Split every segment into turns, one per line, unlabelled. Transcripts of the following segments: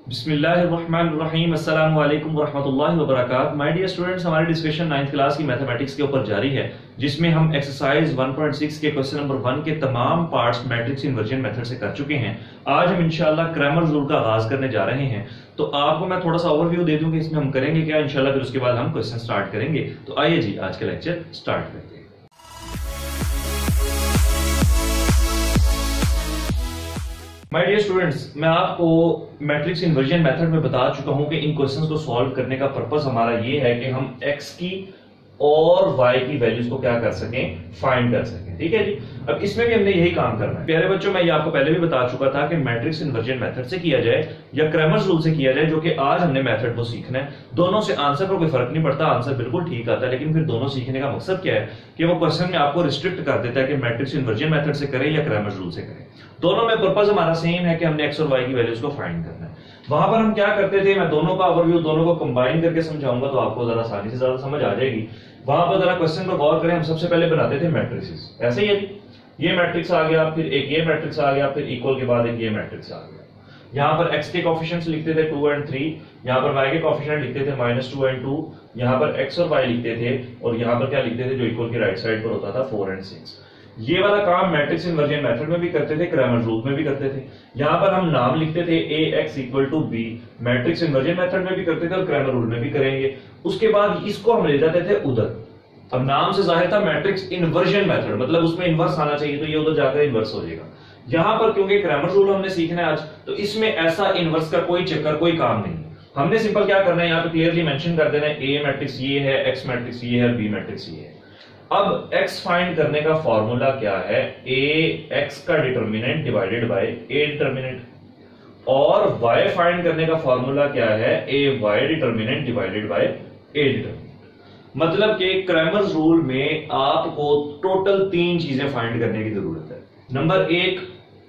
बिस्मिल्लाहिर्रहमानिर्रहीम अस्सलाम वालेकुम वरहमतुल्लाहि वबरकातुहू। माय डियर स्टूडेंट्स, हमारी डिस्कशन 9th क्लास की मैथमेटिक्स के ऊपर जारी है, जिसमें हम एक्सरसाइज 1.6 के क्वेश्चन नंबर 1 के तमाम पार्ट्स मैट्रिक्स इन्वर्जन मेथड से कर चुके हैं। आज हम इंशाल्लाह क्रैमर रूल का आगाज करने जा रहे हैं। तो आपको मैं थोड़ा सा ओवरव्यू दे दूं कि इसमें हम करेंगे क्या इंशाल्लाह, फिर उसके बाद हम क्वेश्चन स्टार्ट करेंगे। तो आइए जी आज का लेक्चर स्टार्ट करते हैं। माय डियर स्टूडेंट्स, मैं आपको मैट्रिक्स इन्वर्जन मेथड में बता चुका हूं कि इन क्वेश्चंस को सॉल्व करने का पर्पस हमारा ये है कि हम x की और y की वैल्यूज को क्या कर सकें, फाइंड कर सकें। ठीक है जी। अब इसमें भी हमने यही काम करना है। प्यारे बच्चों, मैं ये आपको पहले भी बता चुका था कि मैट्रिक्स इन्वर्जन मेथड से किया जाए या क्रैमर्स रूल से किया जाए, जो कि आज हमने मेथड को सीखना है। दोनों से आंसर पर कोई फर्क नहीं पड़ता, आंसर बिल्कुल ठीक आता है, लेकिन फिर दोनों सीखने का मकसद क्या है कि वो क्वेश्चन में आपको रिस्ट्रिक्ट कर देता है कि मैट्रिक्स इन्वर्जन मेथड से करें या क्रैमर्स रूल से करें। दोनों में पर्पस हमारा सेम है कि हमने x और y की वैल्यूज को फाइंड करना है। वहां पर हम क्या करते थे, मैं दोनों का ओवरव्यू दोनों को कंबाइन करके समझाऊंगा तो आपको जरा आसानी से ज्यादा समझ आ जाएगी। वहां पर जरा क्वेश्चन पर गौर करें। हम सबसे पहले बनाते थे मैट्रिसेस, ऐसे ही है जी। ये मैट्रिक्स आ गया, फिर एक ये मैट्रिक्स आ गया, फिर इक्वल के बाद एक ये मैट्रिक्स आ गया। यहाँ पर x के कोएफिशिएंट्स लिखते थे 2 और 3, यहाँ पर y के कोएफिशिएंट लिखते थे -2 और 2, यहाँ पर x और y लिखते थे, और यहाँ पर क्या लिखते थे जो इक्वल की राइट साइड पर होता था 4 और 6। ये वाला काम मैट्रिक्स इन्वर्जन मेथड में भी करते थे, क्रैमर रूल में भी करते थे। यहाँ पर हम नाम लिखते थे ax = b, matrix inversion method में भी करते थे और क्रैमर रूल में भी करेंगे। उसके बाद इसको हम ले जाते थे उधर। अब नाम से जाहिर था मैट्रिक्स इन्वर्जन मेथड, मतलब उसमें इन्वर्स आना चाहिए, तो ये उधर जाकर इन्वर्स हो जाएगा। यहाँ पर क्योंकि क्रैमर रूल हमने सीखना है आज, तो इसमें ऐसा इन्वर्स का कोई चक्कर, कोई काम नहीं। हमने सिंपल क्या करना है, यहाँ पे क्लियरली मेंशन कर देना है a मैट्रिक्स ये है, x मैट्रिक्स ये है, b मैट्रिक्स ये है। अब x फाइंड करने का फॉर्मूला क्या है, ax का determinant divided by a determinant, और y फाइंड करने का फॉर्मूला क्या है, ay determinant divided by a determinant. मतलब कि क्रैमर्स रूल में आपको टोटल 3 चीजें फाइंड करने की जरूरत है। Number 1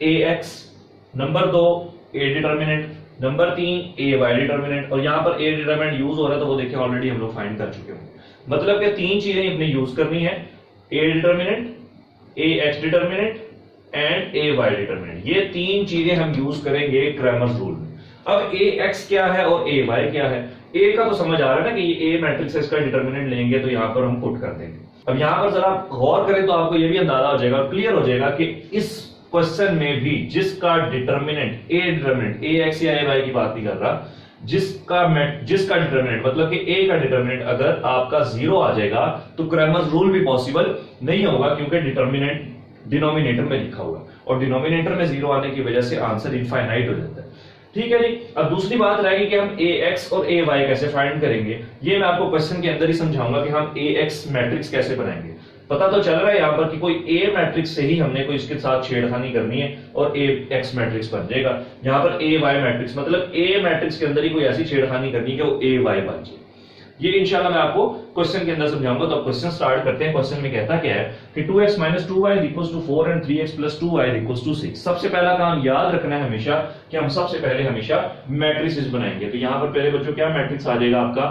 ax, number 2 a determinant, number 3 ay determinant. और यहां पर a डिटर्मिनेंट यूज हो रहा है तो वो देखिए ऑलरेडी हम लोग फाइंड कर चुके हैं। मतलब कि 3 चीजें अपने यूज करनी है, a determinant, ax determinant and ay determinant. ये 3 चीजें हम यूज करेंगे क्रैमर्स रूल में। अब ax क्या है और ay क्या है। a का तो समझ आ रहा है ना कि ये a मैट्रिक्स है, इसका डिटर्मिनेंट लेंगे तो यहां पर हम पुट कर देंगे। अब यहां पर जरा गौर करें तो आपको ये भी अंदाजा हो जाएगा, क्लियर हो जाएगा कि इस क्वेश्चन में भी जिसका डिटर्मिनेंट a डिटर्मिनेंट ax या ay की बात नहीं कर रहा, जिसका डिटर्मिनेंट मतलब कि a का डिटर्मिनेंट अगर आपका 0 आ जाएगा तो क्रैमर्स रूल भी पॉसिबल नहीं होगा, क्योंकि डिटर्मिनेंट डिनोमिनेटर में लिखा हुआ है और डिनोमिनेटर में 0 आने की वजह से आंसर इनफाइनाइट हो जाता है। ठीक है जी। अब दूसरी बात रहेगी कि हम ax और ay कैसे फाइंड करेंगे। ये मैं आपको क्वेश्चन के अंदर ही समझाऊंगा कि हम ax मैट्रिक्स कैसे बनाएंगे। पता तो चल रहा है यहां पर कि कोई a मैट्रिक्स से ही हमने कोई इसके साथ छेड़खानी करनी है और ax मैट्रिक्स बन जाएगा। यहां पर ay मैट्रिक्स मतलब a मैट्रिक्स के अंदर ही कोई ऐसी छेड़खानी करनी है कि वो ay बन जाए। ये इंशाल्लाह मैं आपको क्वेश्चन के अंदर समझाऊंगा। तो अब क्वेश्चन स्टार्ट करते हैं। क्वेश्चन में कहता क्या है कि 2x - 2y = 4 and 3x + 2y = 6। सबसे पहला काम याद रखना है हमेशा कि हम सबसे पहले हमेशा मैट्रिसेस बनाएंगे। तो यहां पर पहले बच्चों क्या मैट्रिक्स आ जाएगा आपका,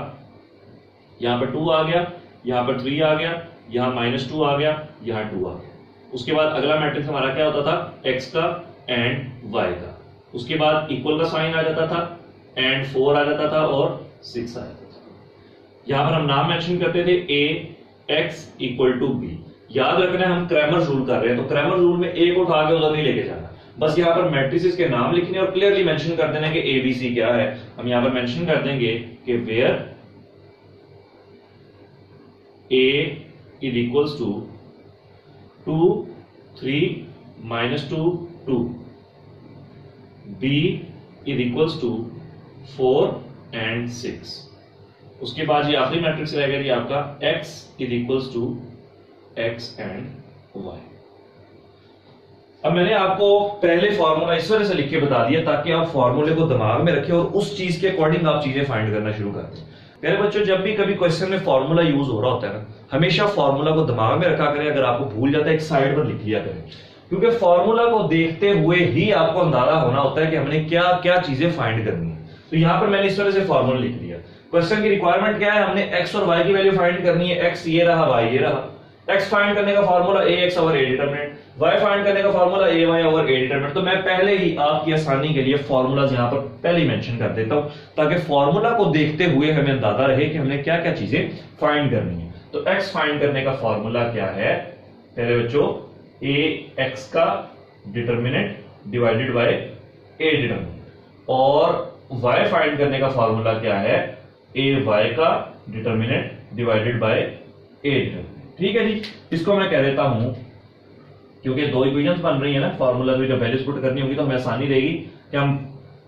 यहां पर 2 आ गया, यहां पर 3 आ गया, यहां -2 आ गया, यहां 2 आ गया। उसके बाद अगला मैट्रिक्स हमारा क्या होता था, x का एंड y का। उसके बाद इक्वल का साइन आ जाता था, एंड 4 आ जाता था और 6 आ जाता था। यहां पर हम नाम मेंशन करते थे ax = b। याद रखना है हम क्रैमर्स रूल कर रहे हैं, तो क्रैमर्स रूल में a को उठा के उधर नहीं लेके जाना, बस यहां पर मैट्रिसेस के नाम लिखने और क्लियरली मेंशन कर देना कि abc क्या है। हम यहां पर मेंशन कर देंगे कि वेयर a = 2, 3 - 2 2, b = 4 and 6। उसके बाद ये आखिरी मैट्रिक्स रहेगा जी आपका x = x and y। अब मैंने आपको पहले फॉर्मूला इस वजह से लिख के बता दिया ताकि आप फॉर्मूले को दिमाग में रखें और उस चीज के अकॉर्डिंग आप चीजें फाइंड करना शुरू कर दें। प्यारे बच्चों, जब भी कभी क्वेश्चन में फॉर्मूला यूज हो रहा होता है ना, हमेशा फॉर्मूला को दिमाग में रखा करें। अगर आपको भूल जाता है एक साइड पर लिख लिया करें, क्योंकि फॉर्मूला को देखते हुए ही आपको अंदाजा होना होता है कि हमने क्या क्या चीजें फाइंड करनी है। तो यहां पर मैंने इस तरह से फॉर्मूला लिख दिया। क्वेश्चन की रिक्वायरमेंट क्या है, हमने x और y की वैल्यू फाइंड करनी है। x ये रहा, y ये रहा। एक्स फाइंड करने का फार्मूला ए एक्स ओवर ए डिटरमिनेंट, वाई फाइंड करने का फार्मूला ए वाई ओवर ए डिटरमिनेंट। तो मैं पहले ही आपकी आसानी के लिए फार्मूलाज यहां पर पहले ही मेंशन कर देता हूं ताकि फार्मूला को देखते हुए हमें अंदाजा रहे कि हमने क्या क्या चीजें फाइंड करनी है। तो एक्स फाइंड करने का फार्मूला क्या है पहले बच्चों, ए एक्स का determinant divided by A determinant, और वाई फाइंड करने का फार्मूला क्या है, ए वाई का determinant divided by A determinant. ठीक है जी, इसको मैं कह देता हूं क्योंकि दो इक्वेशंस बन रही है ना, फार्मूला में जब वैल्यूज पुट करनी होगी तो हमें आसानी रहेगी कि हम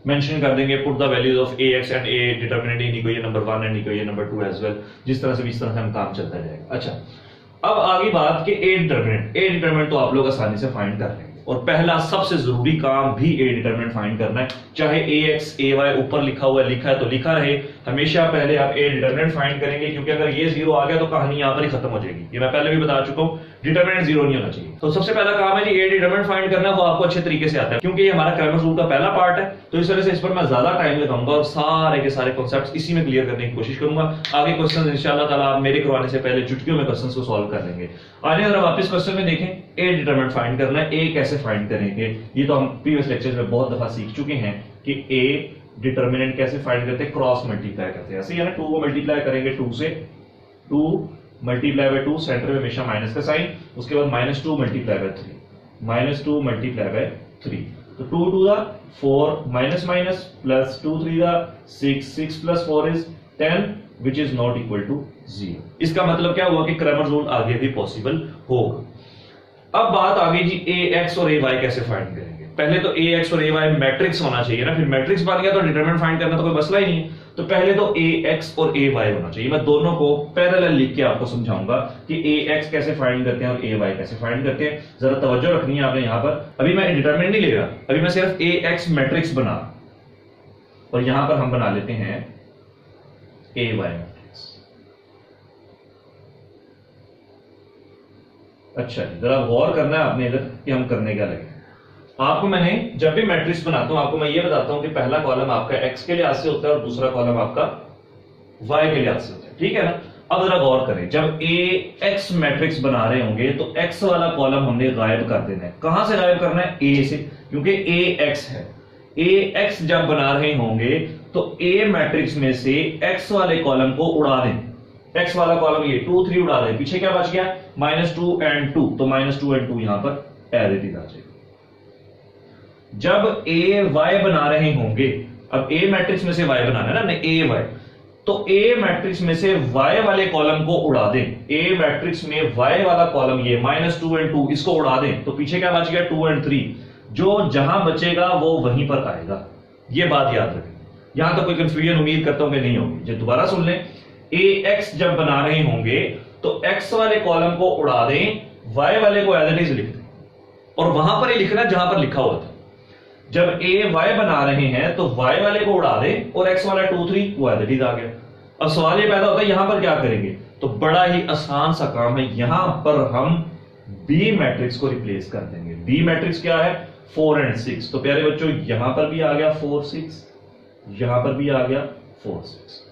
मेंशन कर देंगे put the values of A X and A determinant in equation number 1 and equation number 2 as well, जिस तरह से भी इस तरह से हम काम चलता जाएगा। अच्छा, अब आगे बात कि ए डिटरमिनेंट तो आप लोग आसानी से फाइंड कर लेंगे, और पहला सबसे जरूरी काम भी ए डिटरमिनेंट फाइंड करना है। चाहे ए एक्स ए वाई ऊपर लिखा हुआ लिखा है तो लिखा रहे, हमेशा पहले आप ए डिटरमिनेंट फाइंड करेंगे, क्योंकि अगर ये जीरो आ गया तो कहानी यहां पर ही खत्म हो जाएगी। ये मैं पहले भी बता चुका हूं, डिटरमिनेंट जीरो नहीं होना चाहिए। तो सबसे पहला काम है जी ए डिटरमिनेंट फाइंड करना, वो आपको अच्छे तरीके से आता है क्योंकि ये हमारा क्रैमर्स रूल का पहला पार्ट है। तो इस वजह से इस पर मैं ज्यादा टाइम लगाऊंगा और सारे के सारे कॉन्सेप्ट्स इसी में क्लियर करने की कोशिश करूंगा। आगे क्वेश्चन इंशाल्लाह ताला आप मेरे करवाने से पहले चुटकियों में क्वेश्चन को सॉल्व कर लेंगे। आगे अगर वापस क्वेश्चन में देखें, ए डिटरमिनेंट फाइंड करना है, ए कैसे फाइंड करेंगे ये तो हम प्रीवियस लेक्चर्स में बहुत दफा सीख चुके हैं कि ए डिटरमिनेंट कैसे फाइंड करते हैं, क्रॉस मल्टीप्लाई करते हैं। ऐसे ही है ना, 2 को मल्टीप्लाई करेंगे 2 से, 2 मल्टीप्लाई बाय 2, सेंटर में हमेशा माइनस का साइन, उसके बाद -2 मल्टीप्लाई बाय 3, -2 मल्टीप्लाई बाय 3, तो 2 2 दा 4 माइनस माइनस प्लस 2 3 दा 6, 6 plus 4 is 10 which is not equal to 0। इसका मतलब क्या हुआ कि क्रैमर रूल आगे भी पॉसिबल होगा। अब बात आ गई जी ए एक्स और ए वाई कैसे फाइंड करेंगे। पहले तो ए एक्स और ए वाई मैट्रिक्स होना चाहिए ना, फिर मैट्रिक्स बन गया तो डिटरमिनेंट फाइंड करना तो कोई मसला ही नहीं है। तो पहले तो ए एक्स और ए वाई होना चाहिए। मैं दोनों को पैरेलल लिख के आपको समझाऊंगा कि ए एक्स कैसे फाइंड करते हैं और ए वाई कैसे फाइंड करते हैं। जरा तवज्जो रखनी है आपने यहां पर। अभी मैं डिटरमिनेंट नहीं ले रहा, अभी मैं सिर्फ ए एक्स मैट्रिक्स बना, और यहां पर हम बना लेते हैं ए वाई मैट्रिक्स। अच्छा, जरा गौर करना है आपने इधर कि हम करने क्या लगे। आपको मैंने जब भी मैट्रिक्स बनाता हूं आपको मैं ये बताता हूं कि पहला कॉलम आपका एक्स के लिहाज से होता है और दूसरा कॉलम आपका वाई के लिहाज से होता है, ठीक है ना। अब जरा गौर करें, जब ए एक्स मैट्रिक्स बना रहे होंगे तो एक्स वाला कॉलम हमने गायब कर देना है। कहां से गायब करना है, ए से, क्योंकि ए एक्स है। ए एक्स जब बना रहे होंगे तो ए मैट्रिक्स में से एक्स वाले कॉलम को उड़ा दें। एक्स वाला कॉलम ये 2 3 उड़ा दें, पीछे क्या बच गया -2 एंड 2, तो -2 एंड 2 यहां पर एज इट इज आ जाएगा। जब ए वाई बना रहे होंगे, अब ए मैट्रिक्स में से वाई बनाना है ना हमने, ए वाई, तो ए मैट्रिक्स में से वाई वाले कॉलम को उड़ा दें। ए मैट्रिक्स में वाई वाला कॉलम ये -2 एंड 2 इसको उड़ा दें, तो पीछे क्या बच गया 2 एंड 3, जो जहां बचेगा वो वहीं पर आएगा। ये बात याद रखें, यहां तो कोई कंफ्यूजन उम्मीद करता हूं कि नहीं होगी। जब दोबारा सुन लें, ए एक्स जब बना रहे होंगे तो एक्स वाले कॉलम को उड़ा दें, वाई वाले को एज इट इज लिख दें, और वहां पर ही लिखना जहां पर लिखा हुआ था। जब ए वाई बना रहे हैं तो वाई वाले को उड़ा दें और एक्स वाला 2 3 वो एज इट इज आ गया। अब सवाल ये पैदा होता है यहां पर क्या करेंगे, तो बड़ा ही आसान सा काम है, यहां पर हम बी मैट्रिक्स को रिप्लेस कर देंगे। बी मैट्रिक्स क्या है, 4 एंड 6। तो प्यारे बच्चों यहां पर भी आ गया 4 6, यहां पर भी आ गया 4 6,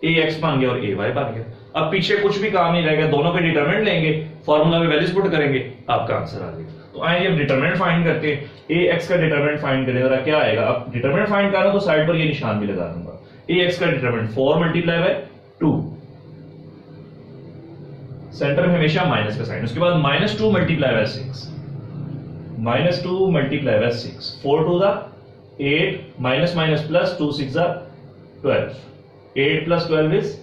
ए एक्स बन गया और ए वाई बन गया। अब पीछे कुछ भी काम नहीं रहेगा, दोनों के डिटरमिनेंट लेंगे, फॉर्मूला में वैल्यूज पुट करेंगे, आपका आंसर आ जाएगा। तो आइए अब डिटरमिनेंट फाइंड करते हैं। ए एक्स का डिटरमिनेंट फाइंड करें, जरा क्या आएगा। अब डिटरमिनेंट फाइंड कर रहा हूं तो साइड पर ये निशान भी लगा दूंगा। ए एक्स का डिटरमिनेंट 4 मल्टीप्लाई बाय 2, सेंटर में हमेशा माइनस का साइन, उसके बाद -2 मल्टीप्लाई बाय 6, -2 मल्टीप्लाई बाय 6, 4 2 दा 8, माइनस माइनस प्लस 2 6 दा 12, 8 प्लस 12 इज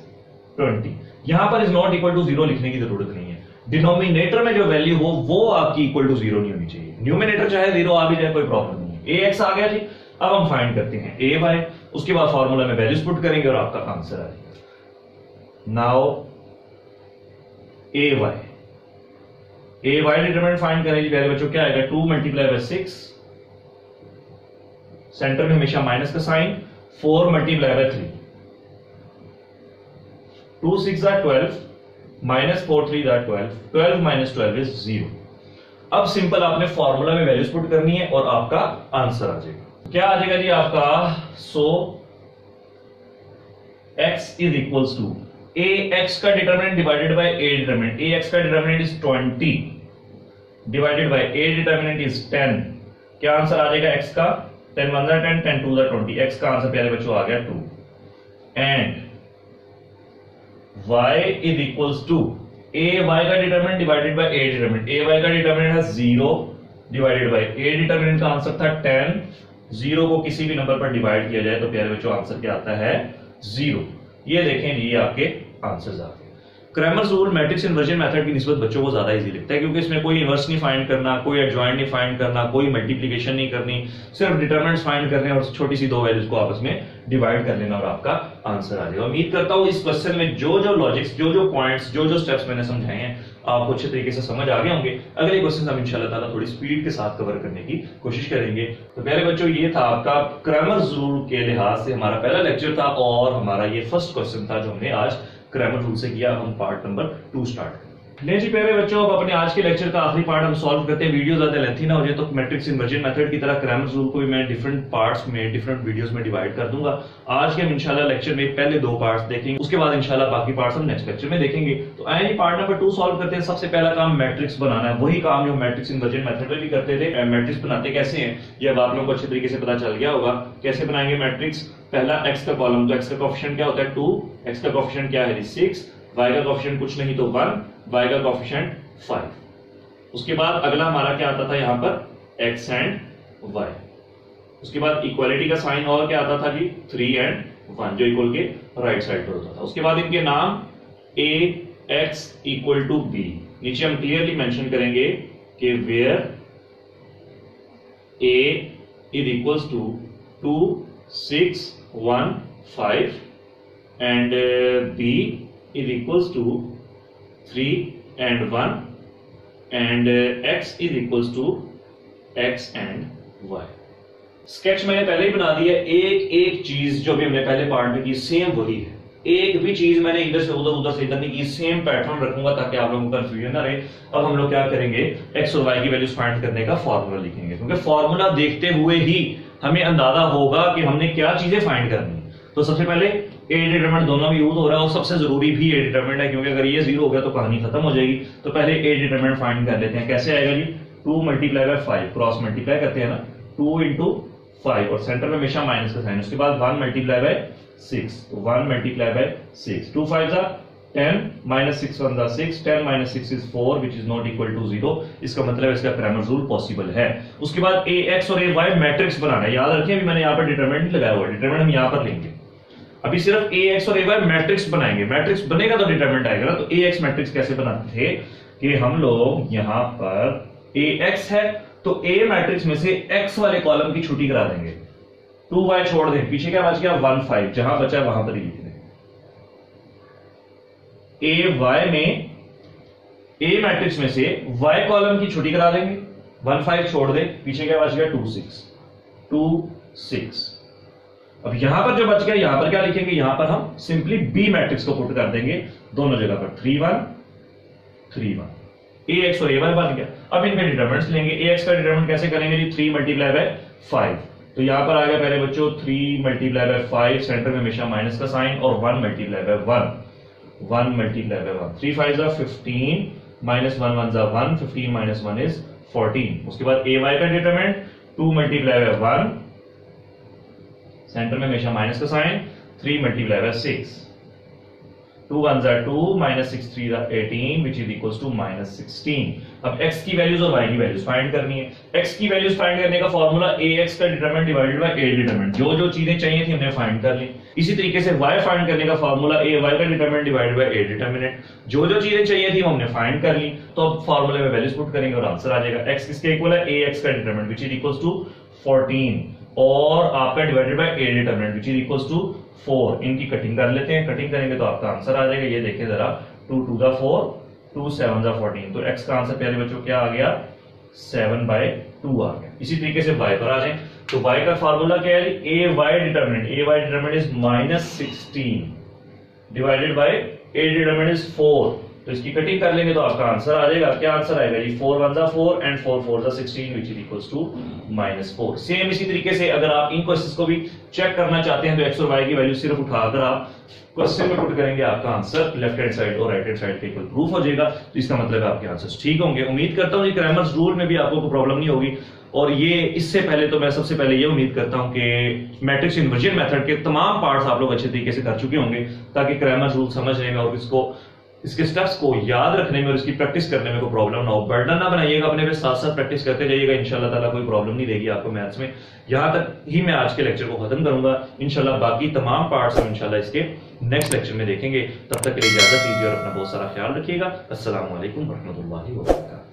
20। यहां पर इज नॉट इक्वल टू 0 लिखने की जरूरत नहीं है। डिनोमिनेटर में जो वैल्यू हो वो आपकी इक्वल टू 0 नहीं होनी चाहिए। न्यूमिनेटर चाहे 0 आ भी जाए कोई प्रॉब्लम नहीं है। ए एक्स आ गया जी, अब हम फाइंड करते हैं ए वाई, उसके बाद फॉर्मूला में वैल्यूज पुट करेंगे और आपका आंसर आ जाएगा। नाउ ए वाई डिटरमिनेंट फाइंड करेंगे पहले बच्चों, क्या आएगा 2 मल्टीप्लाई बाय 6, सेंटर में हमेशा माइनस का साइन, 4 मल्टीप्लाई बाय 3, 2 6 दा 12, -4 3 दा 12, 12 माइनस 12 इज 0। अब सिंपल आपने फॉर्मूला में वैल्यूज पुट करनी है और आपका आंसर आ जाएगा। क्या आ जाएगा जी आपका, so x is equals to, A x का determinant divided by A determinant, A x का determinant is 20 divided by A determinant is 10। क्या आंसर आ जाएगा एक्स का? 10 1 10 10 2 20। एक्स का आंसर प्यारे बच्चों आ गया 2 and y is equals to A y का determinant divided by A determinant, A y का डिटरमिनेंट है 0 डिवाइडेड बाय ए डिटरमिनेंट का आंसर था 10। 0 को किसी भी नंबर पर डिवाइड किया जाए तो प्यारे बच्चों आंसर क्या आता है? 0। ये देखें जी, ये आपके आंसर्स आ गए। Cramer's rule matrix inversion method की निस्बत बच्चों को ज्यादा इजी लगता है क्योंकि इसमें कोई इन्वर्स नहीं फाइंड करना, कोई एडजॉइंट नहीं फाइंड करना, कोई मल्टीप्लिकेशन नहीं करनी, सिर्फ डिटरमिनेंट्स फाइंड करने और छोटी सी दो वैल्यूज को आपस में डिवाइड कर लेना और आपका आंसर आ जाएगा। उम्मीद करता हूं इस क्वेश्चन में जो जो लॉजिक्स, जो जो पॉइंट्स, जो जो स्टेप्स मैंने समझाए हैं आपको अच्छे तरीके से समझ आ गए होंगे। अगले क्वेश्चन हम इंशाल्लाह ताला थोड़ी स्पीड के साथ कवर करने की कोशिश करेंगे। तो प्यारे बच्चों, ये था आपका क्रैमर्स रूल के लिहाज से हमारा पहला लेक्चर था और हमारा ये फर्स्ट क्वेश्चन था जो हमने आज क्रैमर रूल से किया। हम पार्ट नंबर 2 स्टार्ट करें। ले जी प्यारे बच्चों, अब अपने आज के लेक्चर का आखिरी पार्ट हम सॉल्व करते हैं। वीडियो ज्यादा लेंथी ना हो जाए तो मैट्रिक्स इन्वर्जन मेथड की तरह क्रैमर रूल को भी मैं डिफरेंट पार्ट्स में, डिफरेंट वीडियोस में डिवाइड कर दूंगा। आज के हम इंशाल्लाह लेक्चर में पहले 2 पार्ट्स देखेंगे, उसके बाद इंशाल्लाह बाकी पार्ट्स हम नेक्स्ट लेक्चर में देखेंगे। तो आइए पार्ट नंबर 2 सॉल्व करते हैं। सबसे पहला काम मैट्रिक्स बनाना है, वही काम जो मैट्रिक्स इन्वर्जन मेथड में भी करते थे। मैट्रिक्स बनाते कैसे हैं ये अब आप लोगों को अच्छे तरीके से पता चल गया होगा। कैसे बनाएंगे मैट्रिक्स? पहला एक्स का कॉलम, तो एक्स का कोएफिशिएंट क्या होता है? 2। एक्स का कोएफिशिएंट क्या है? 6। y का कोएफिशिएंट कुछ नहीं तो 1, y का कोएफिशिएंट 5। उसके बाद अगला हमारा क्या आता था यहाँ पर? x and y। उसके बाद इक्वालिटी का साइन और क्या आता था जी? 3 एंड 1, जो इक्वल के राइट साइड पर होता था। उसके बाद इनके नाम a x equal to b। नीचे हम क्लियरली मेंशन करेंगे कि where a is equals to 2 6 1 5 and b is equals to 3 and 1 and x is equals to x and y। Sketch मैंने पहले ही बना दिया। एक एक चीज जो भी हमने पहले पार्ट में की सेम वही है, एक भी चीज मैंने इधर से उधर, उधर से इधर नहीं की, सेम पैटर्न रखूंगा ताकि आप लोगों को कंफ्यूजन ना रहे। अब हम लोग क्या करेंगे? एक्स और वाई की वैल्यूज फाइंड करने का फॉर्मूला लिखेंगे क्योंकि फॉर्मूला देखते हुए ही हमें अंदाजा होगा कि हमने क्या चीजें फाइंड करनी। तो सबसे पहले ए डिटरमिनेंट दोनों में यूज हो रहा है और सबसे जरूरी भी ए डिटरमिनेंट है क्योंकि अगर ये 0 हो गया तो कहानी खत्म हो जाएगी। तो पहले ए डिटरमिनेंट फाइंड कर लेते हैं। कैसे आएगा जी? 2 मल्टीप्लाई बाय 5, क्रॉस मल्टीप्लाई करते हैं ना, 2 into 5 और सेंटर में हमेशा माइनस का साइन। उसके बाद 1 मल्टीप्लाई बाय 6, तो 1 मल्टीप्लाई बाय 6, 2 5 जा 10 minus 6 1 जा 6, 10 minus 6 is 4 which is not equal to 0। इसका मतलब इसका क्रैमर रूल पॉसिबल है। उसके बाद ए एक्स और ए वाई मैट्रिक्स बनाना है। याद रखिए अभी मैंने यहाँ पर डिटरमिनेंट लगाया हुआ है, डिटरमिनेंट हम यहाँ पर लेंगे। अभी सिर्फ ए एक्स और ए वाई मैट्रिक्स बनाएंगे। मैट्रिक्स बनेगा तो डिटरमिनेंट आएगा ना। तो ए एक्स मैट्रिक्स कैसे बनाते थे कि हम लोग यहाँ पर ए एक्स है तो ए मैट्रिक्स में से एक्स वाले कॉलम की छुट्टी करा देंगे, 2y छोड़ दें, पीछे क्या बच गया? 1 5, जहां बचा वहां पर ही लिख दें। ए वाई में, ए मैट्रिक्स में से y कॉलम की छुट्टी करा देंगे, 1 5 छोड़ दें, पीछे क्या बच गया? 2 6। अब यहां पर जो बच गया यहां पर क्या लिखेंगे? यहां पर हम सिंपली बी मैट्रिक्स को पुट कर देंगे दोनों जगह पर, 3 1 3 1। ए एक्स और ए वाई बन गया। अब इनके डिटरमिनेंट्स लेंगे। ए एक्स का डिटरमिनेंट कैसे करेंगे जी? 3 मल्टीप्लाई बाय 5, तो यहां पर आ गया पहले बच्चों 3 मल्टीप्लाई बाय 5, सेंटर में हमेशा माइनस का साइन, और 1 मल्टीप्लाई बाय 1 मल्टीप्लाई बाय 1, 3 5 जा 15 माइनस 1 1 जा 1, 15 माइनस 1 इज 14। उसके बाद ए वाई का डिटरमिनेंट 2 मल्टीप्लाई बाय 1, सेंटर में हमेशा माइनस का साइन, 3 मल्टीप्लाई बाय 6, 2 1 जा 2 माइनस 6 3 जा 18 which is equals to minus 16। अब x की वैल्यूज और y की वैल्यूज फाइंड करनी है। x की वैल्यूज फाइंड करने का फॉर्मूला ax का determinant divided by a determinant, जो जो चीजें चाहिए थी हमने फाइंड कर ली। इसी तरीके से y फाइंड करने का फॉर्मूला ay का determinant divided by a determinant, जो जो चीजें चाहिए थी हमने फाइंड कर ली। तो अब फॉर्मूले में वैल्यूज पुट करेंगे और आंसर आ जाएगा। x किसके इक्वल है? ax का determinant which is equals to 14 और आपका divided by a determinant which is equals to 4। इनकी कटिंग कर लेते हैं। कटिंग करेंगे तो आपका आंसर आ जाएगा। ये देखिए जरा, 2 2 जा 4, 2 7 जा 14। तो x का आंसर प्यारे बच्चों क्या आ गया? 7/2 आ गया। इसी तरीके से y पर आ जाए तो y का फार्मूला क्या है? a y determinant is -16 divided by a determinant is 4 तो इसकी कटिंग कर लेंगे तो आपका आंसर आ जाएगा। क्या आंसर आएगा जी? 4 1 जा 4 एंड 4 4 जा 16 which is equals to -4। Same इसी तरीके से अगर आप इन क्वेश्चंस को भी चेक करना चाहते हैं तो एक्स और वाई की वैल्यू सिर्फ उठाकर आप क्वेश्चन में पुट करेंगे, आपका आंसर लेफ्ट हैंड साइड और राइट हैंड साइड के इक्वल प्रूफ हो जाएगा। तो इसका मतलब है आपके आंसर्स ठीक होंगे। उम्मीद करता हूं कि क्रैमर्स रूल में भी आपको कोई प्रॉब्लम नहीं होगी। और ये इससे पहले तो मैं सबसे पहले ये उम्मीद करता हूं कि मैट्रिक्स इन्वर्जन मेथड के तमाम पार्ट्स आप लोग अच्छे तरीके से कर चुके होंगे, ताकि क्रैमर्स रूल समझने में और इसके स्टेप्स को याद रखने में और इसकी प्रैक्टिस करने में कोई प्रॉब्लम ना हो। बर्डन ना बनाइएगा अपने पे, साथ साथ प्रैक्टिस करते जाइएगा। इंशाल्लाह ताला कोई प्रॉब्लम नहीं देगी आपको मैथ्स में। यहां तक ही मैं आज के लेक्चर को खत्म करूंगा। इंशाल्लाह बाकी तमाम पार्ट्स हम इंशाल्लाह इसके नेक्स्ट लेक्चर में देखेंगे। तब तक के लिए इजाजत दीजिए और अपना बहुत सारा ख्याल रखिएगा। अस्सलाम वालेकुम रहमतुल्लाहि व बरकातहू।